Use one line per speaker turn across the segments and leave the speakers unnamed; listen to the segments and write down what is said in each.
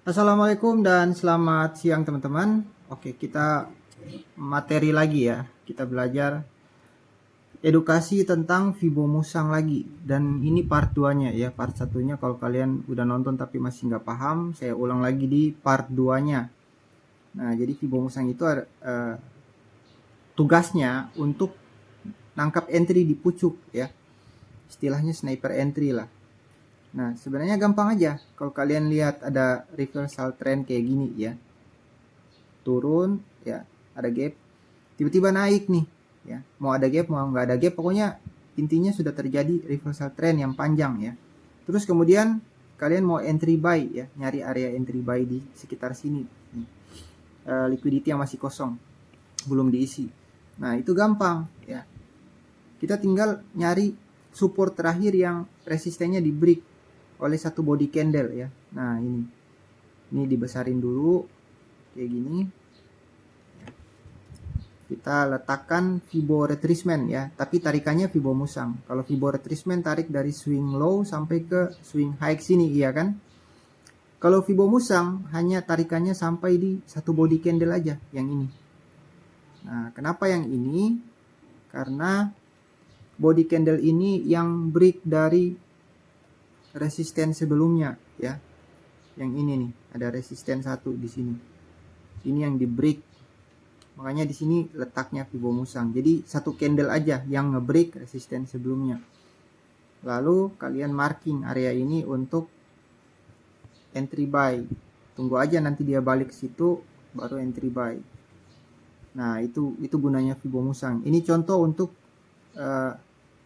Assalamualaikum dan selamat siang teman-teman. Oke, kita materi lagi ya. Kita belajar edukasi tentang Fibomusang lagi. Dan ini part 2-nya ya. Part satunya kalau kalian udah nonton tapi masih nggak paham, saya ulang lagi di part 2-nya. Nah, jadi Fibomusang itu tugasnya untuk nangkap entry di pucuk ya. Istilahnya sniper entry lah. Nah, sebenarnya gampang aja. Kalau kalian lihat ada reversal trend kayak gini ya. Turun ya, ada gap, tiba-tiba naik nih ya, mau ada gap mau nggak ada gap, pokoknya intinya sudah terjadi reversal trend yang panjang ya. Terus kemudian kalian mau entry buy ya, nyari area entry buy di sekitar sini. Liquidity yang masih kosong, belum diisi. Nah, itu gampang ya, kita tinggal nyari support terakhir yang resistennya di break oleh satu body candle ya. Nah, ini dibesarin dulu kayak gini, kita letakkan Fibo retracement ya, tapi tarikannya Fibomusang. Kalau Fibo retracement tarik dari swing low sampai ke swing high sini ya kan. Kalau Fibomusang hanya tarikannya sampai di satu body candle aja, yang ini. Nah, kenapa yang ini? Karena body candle ini yang break dari resisten sebelumnya ya. Yang ini nih, ada resisten satu di sini. Ini yang di break. Makanya di sini letaknya Fibomusang. Jadi satu candle aja yang ngebreak resisten sebelumnya. Lalu kalian marking area ini untuk entry buy. Tunggu aja nanti dia balik ke situ baru entry buy. Nah, itu gunanya Fibomusang. Ini contoh untuk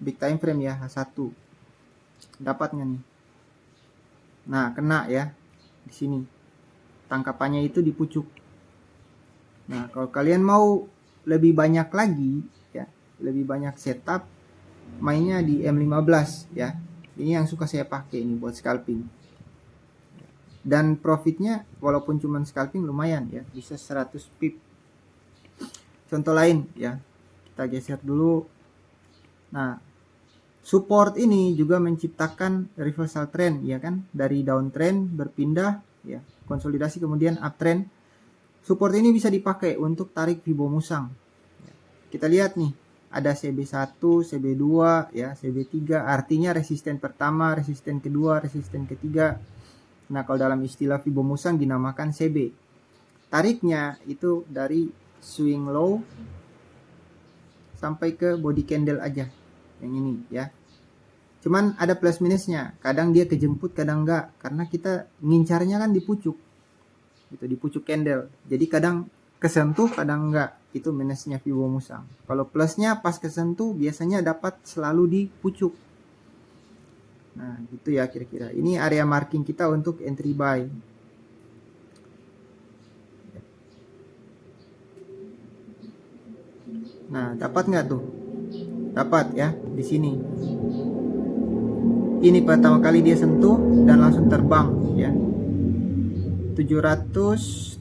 big time frame ya, H1. Dapat nggak nih? Nah, kena ya di sini. Tangkapannya itu di pucuk. Nah, kalau kalian mau lebih banyak lagi ya, lebih banyak setup, mainnya di M15 ya. Ini yang suka saya pakai ini buat scalping. Dan profitnya walaupun cuma scalping lumayan ya, bisa 100 pip. Contoh lain ya, kita geser dulu. Nah, support ini juga menciptakan reversal trend ya kan, dari downtrend berpindah ya, konsolidasi kemudian uptrend. Support ini bisa dipakai untuk tarik Fibomusang. Kita lihat nih, ada CB1, CB2 ya, CB3, artinya resisten pertama, resisten kedua, resisten ketiga. Nah, kalau dalam istilah Fibomusang dinamakan CB. Tariknya itu dari swing low sampai ke body candle aja, yang ini ya. Cuman ada plus minusnya, kadang dia kejemput kadang enggak, karena kita ngincarnya kan di pucuk gitu, di pucuk candle. Jadi kadang kesentuh kadang enggak, itu minusnya Fibomusang. Kalau plusnya pas kesentuh biasanya dapat selalu di pucuk. Nah, gitu ya kira-kira. Ini area marking kita untuk entry buy. Nah, dapat nggak tuh? Dapat ya di sini. Ini pertama kali dia sentuh dan langsung terbang ya. 700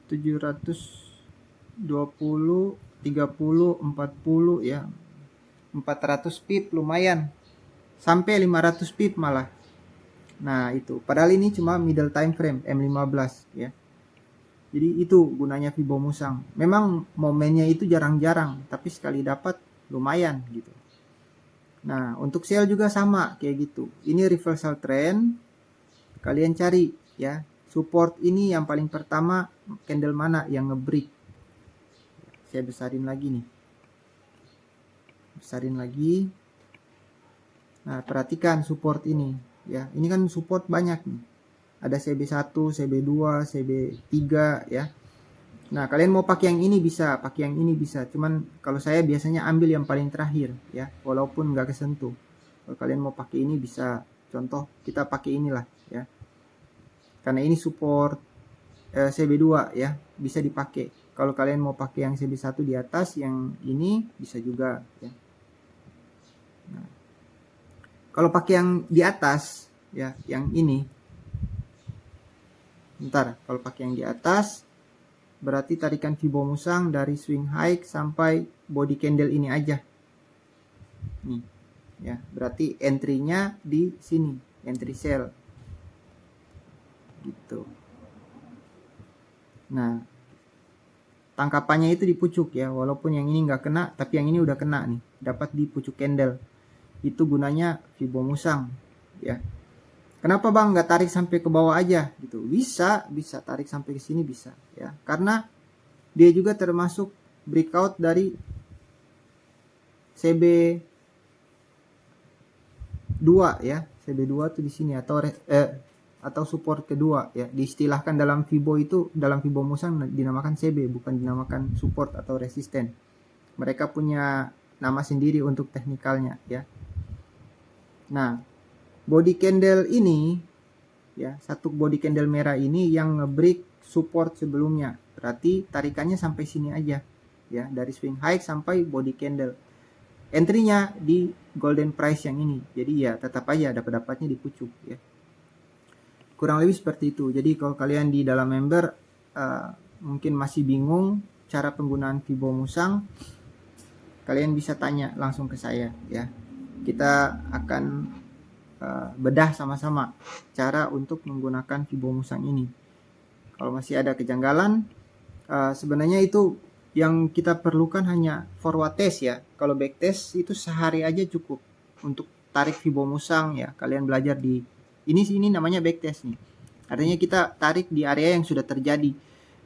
720 30 40 ya, 400 pip lumayan, sampai 500 pip malah. Nah, itu padahal ini cuma middle time frame M15 ya. Jadi itu gunanya Fibomusang. Memang momennya itu jarang-jarang, tapi sekali dapat lumayan gitu. Nah, untuk sell juga sama kayak gitu. Ini reversal trend. Kalian cari ya, support ini yang paling pertama candle mana yang ngebreak. Saya besarin lagi nih. Besarin lagi. Nah, perhatikan support ini ya. Ini kan support banyak nih. Ada CB1, CB2, CB3 ya. Nah, kalian mau pakai yang ini bisa, pakai yang ini bisa. Cuman kalau saya biasanya ambil yang paling terakhir ya, walaupun nggak kesentuh. Kalau kalian mau pakai ini bisa. Contoh kita pakai inilah ya. Karena ini support CB2 ya, bisa dipakai. Kalau kalian mau pakai yang CB1 di atas, yang ini bisa juga ya. Nah, kalau pakai yang di atas ya, yang ini. Bentar, kalau pakai yang di atas berarti tarikan Fibomusang dari swing high sampai body candle ini aja. Nih. Ya, berarti entry-nya di sini, entry sell. gitu. Nah, tangkapannya itu di pucuk ya, walaupun yang ini nggak kena, tapi yang ini udah kena nih, dapat di pucuk candle. Itu gunanya Fibo Musang ya. Kenapa bang nggak tarik sampai ke bawah aja gitu? Bisa tarik sampai ke sini bisa ya, karena dia juga termasuk breakout dari CB2 ya. CB2 tuh di sini atau support kedua ya. Diistilahkan dalam Fibo itu, dalam Fibo Musang dinamakan CB, bukan dinamakan support atau resisten. Mereka punya nama sendiri untuk teknikalnya ya. Nah, body candle ini ya, satu body candle merah ini yang nge-break support sebelumnya. Berarti tarikannya sampai sini aja ya, dari swing high sampai body candle. Entry-nya di golden price yang ini. Jadi ya tetap aja dapat-dapatnya di pucuk ya. Kurang lebih seperti itu. Jadi kalau kalian di dalam member mungkin masih bingung cara penggunaan Fibo Musang, kalian bisa tanya langsung ke saya ya. Kita akan bedah sama-sama cara untuk menggunakan Fibo Musang ini. Kalau masih ada kejanggalan, sebenarnya itu yang kita perlukan hanya forward test ya. Kalau back test itu sehari aja cukup untuk tarik Fibo Musang ya. Kalian belajar di ini namanya back test nih. Artinya kita tarik di area yang sudah terjadi.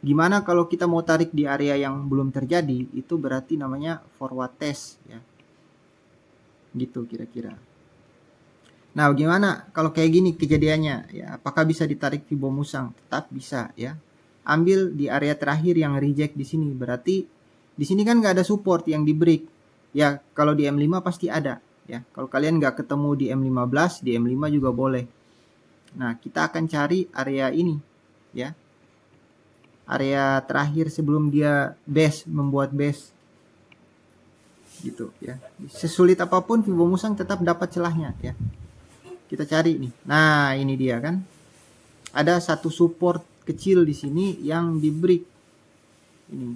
Gimana kalau kita mau tarik di area yang belum terjadi? Itu berarti namanya forward test ya. Gitu kira-kira. Nah, gimana kalau kayak gini kejadiannya ya? Apakah bisa ditarik Fibo Musang? Tetap bisa ya. Ambil di area terakhir yang reject di sini. Berarti di sini kan nggak ada support yang di break. Ya, kalau di M5 pasti ada ya. Kalau kalian nggak ketemu di M15, di M5 juga boleh. Nah, kita akan cari area ini ya. Area terakhir sebelum dia membuat base gitu ya. Sesulit apapun Fibo Musang tetap dapat celahnya ya. Kita cari nih. Nah, ini dia kan. Ada satu support kecil di sini yang di break. Ini.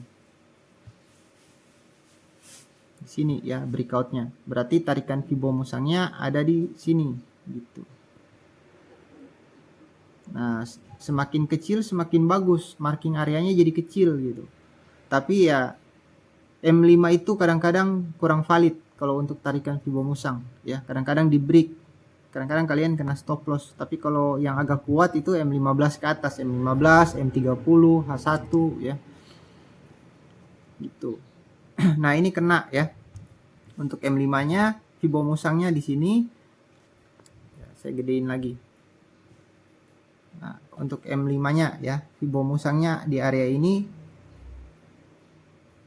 Di sini ya breakoutnya. Berarti tarikan Fibo Musangnya ada di sini gitu. Nah, semakin kecil semakin bagus, marking areanya jadi kecil gitu. Tapi ya M5 itu kadang-kadang kurang valid kalau untuk tarikan Fibo Musang ya. Kadang-kadang di break. Kadang-kadang kalian kena stop loss. Tapi kalau yang agak kuat itu M15 ke atas, M15, M30, H1 ya. Gitu. Nah, ini kena ya. Untuk M5-nya Fibo Musangnya di sini. Ya, saya gedein lagi. Nah, untuk M5-nya ya, Fibo Musangnya di area ini,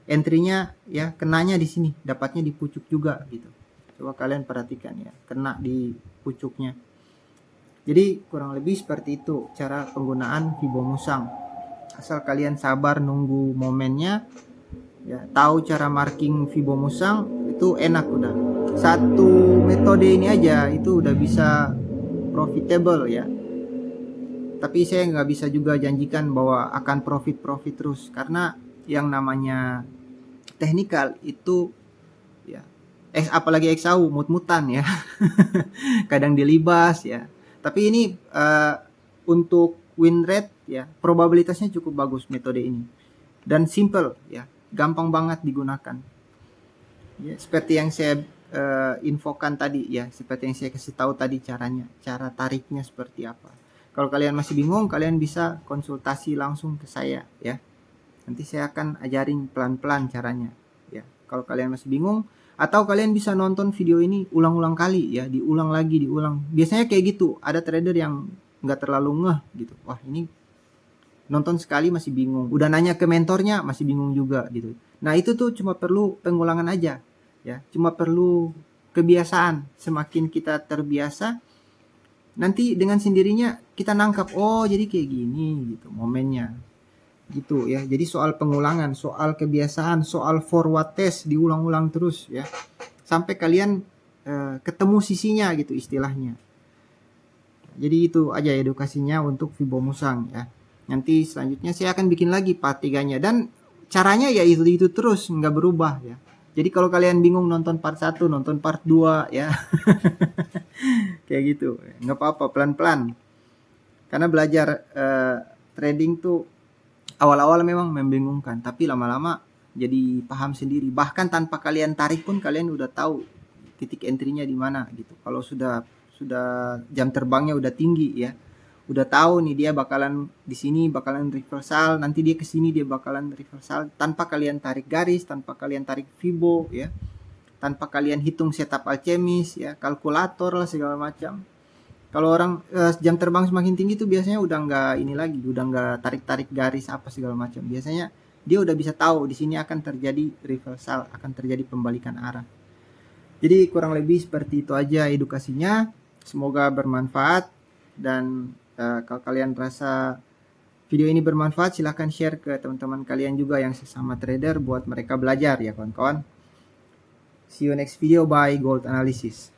entry-nya ya kenanya di sini, dapatnya di pucuk juga gitu. Coba kalian perhatikan ya, kena di pucuknya. Jadi kurang lebih seperti itu cara penggunaan Fibo Musang. Asal kalian sabar nunggu momennya, ya tahu cara marking Fibo Musang, itu enak udah. Satu metode ini aja itu udah bisa profitable ya. Tapi saya nggak bisa juga janjikan bahwa akan profit terus, karena yang namanya teknikal itu ya, apalagi XAU mut-mutan ya. Kadang dilibas ya. Tapi ini untuk win rate ya, probabilitasnya cukup bagus metode ini. Dan simple ya, gampang banget digunakan. Ya, seperti yang saya infokan tadi ya, seperti yang saya kasih tahu tadi caranya, cara tariknya seperti apa. Kalau kalian masih bingung, kalian bisa konsultasi langsung ke saya ya. Nanti saya akan ajarin pelan-pelan caranya ya. Kalau kalian masih bingung, atau kalian bisa nonton video ini ulang-ulang kali ya, diulang lagi, diulang. Biasanya kayak gitu, ada trader yang nggak terlalu ngeh gitu. Wah, ini nonton sekali masih bingung. Udah nanya ke mentornya masih bingung juga gitu. Nah, itu tuh cuma perlu pengulangan aja ya. Cuma perlu kebiasaan. Semakin kita terbiasa, nanti dengan sendirinya kita nangkap, oh jadi kayak gini gitu momennya gitu ya. Jadi soal pengulangan, soal kebiasaan, soal forward test diulang-ulang terus ya, sampai kalian ketemu sisinya gitu istilahnya. Jadi itu aja edukasinya untuk Fibo Musang ya. Nanti selanjutnya saya akan bikin lagi part 3-nya, dan caranya ya itu terus, nggak berubah ya. Jadi kalau kalian bingung nonton part 1, nonton part 2 ya. Kayak gitu. Nggak apa-apa, pelan-pelan. Karena belajar trading tuh awal-awal memang membingungkan, tapi lama-lama jadi paham sendiri. Bahkan tanpa kalian tarik pun kalian udah tahu titik entry-nya di mana gitu. Kalau sudah jam terbangnya udah tinggi ya, udah tahu nih dia bakalan di sini bakalan reversal, nanti dia ke sini dia bakalan reversal tanpa kalian tarik garis, tanpa kalian tarik Fibo ya, tanpa kalian hitung setup alchemist ya, kalkulator lah segala macam. Kalau orang jam terbang semakin tinggi tuh biasanya udah nggak ini lagi, udah nggak tarik-tarik garis apa segala macam. Biasanya dia udah bisa tahu di sini akan terjadi reversal, akan terjadi pembalikan arah. Jadi kurang lebih seperti itu aja edukasinya. Semoga bermanfaat, dan kalau kalian rasa video ini bermanfaat, silahkan share ke teman-teman kalian juga yang sesama trader buat mereka belajar ya kawan-kawan. See you next video by Gold Analysis.